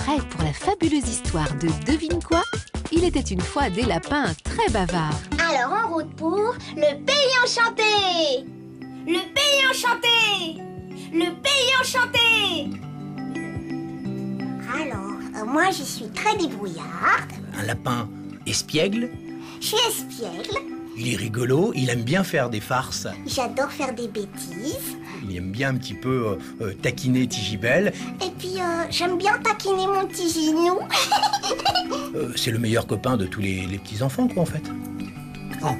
prêts pour la fabuleuse histoire de Devine quoi? Il était une fois des lapins très bavards. Alors en route pour le pays enchanté! Le pays enchanté! Le pays enchanté! Alors, moi je suis très débrouillarde. Un lapin espiègle. Je suis espiègle. Il est rigolo, il aime bien faire des farces. J'adore faire des bêtises. Il aime bien un petit peu taquiner Tigibelle. Et puis j'aime bien taquiner mon petit Ginou. C'est le meilleur copain de tous les petits-enfants, quoi, en fait. Oh,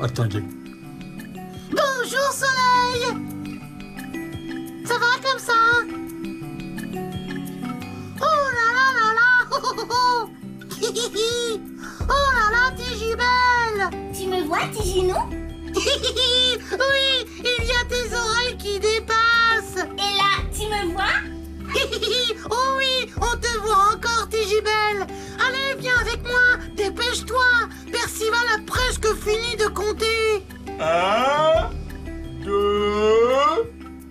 attendez. Bonjour Soleil! Ça va comme ça? Oh là là là là! Oh, oh, oh. Oh là là, Tigibelle! Tu me vois, Tiginou? Oui, il y a tes oreilles qui dépassent. Et là, tu me vois? Oh oui, on te voit encore, Tigibelle. Allez, viens avec moi, dépêche-toi. Percival a presque fini de compter. 1, 2,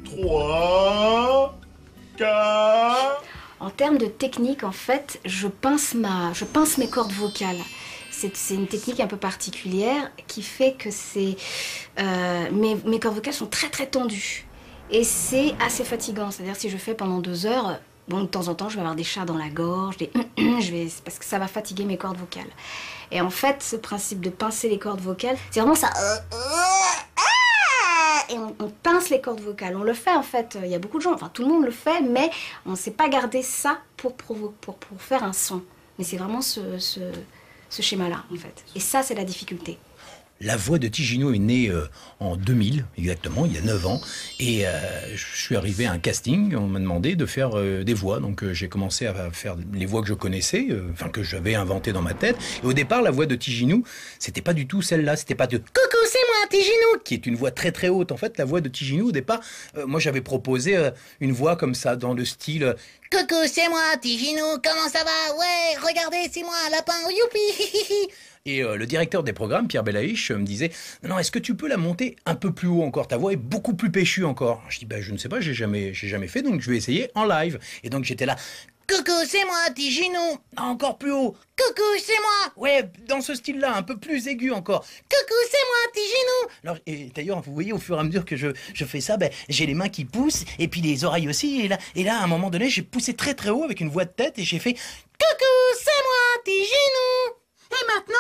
3, 4... En termes de technique, en fait, je pince mes cordes vocales. C'est une technique un peu particulière qui fait que mes cordes vocales sont très très tendues. Et c'est assez fatigant. C'est-à-dire si je fais pendant 2 heures, bon, de temps en temps, je vais avoir des chats dans la gorge, parce que ça va fatiguer mes cordes vocales. Et en fait, ce principe de pincer les cordes vocales, c'est vraiment ça. Et on pince les cordes vocales. On le fait en fait, il y a beaucoup de gens, enfin tout le monde le fait, mais on ne sait pas garder ça pour faire un son. Mais c'est vraiment ce schéma-là en fait. Et ça, c'est la difficulté. La voix de Tiginou est née en 2000, exactement, il y a 9 ans. Et je suis arrivé à un casting, on m'a demandé de faire des voix. Donc j'ai commencé à faire les voix que je connaissais, enfin que j'avais inventées dans ma tête. Et au départ, la voix de Tiginou, c'était pas du tout celle-là. C'était pas de « Coucou, c'est moi, Tiginou !» qui est une voix très très haute. En fait, la voix de Tiginou, au départ, moi j'avais proposé une voix comme ça, dans le style « Coucou, c'est moi, Tiginou, comment ça va? Ouais, regardez, c'est moi, lapin, youpi !» Et le directeur des programmes, Pierre Belaïch, me disait « Non, est-ce que tu peux la monter un peu plus haut encore? Ta voix est beaucoup plus péchue encore. » Je dis « Je ne sais pas, j'ai jamais fait, donc je vais essayer en live. » Et donc j'étais là « Coucou, c'est moi, Tiginou !» Encore plus haut. « Coucou, c'est moi !» Ouais, dans ce style-là, un peu plus aigu encore. « Coucou, c'est moi, Tiginou !» Alors, et d'ailleurs, vous voyez, au fur et à mesure que je fais ça, j'ai les mains qui poussent, et puis les oreilles aussi. Et là, à un moment donné, j'ai poussé très très haut avec une voix de tête, et j'ai fait « Coucou, c'est moi, Tiginou !» Et maintenant,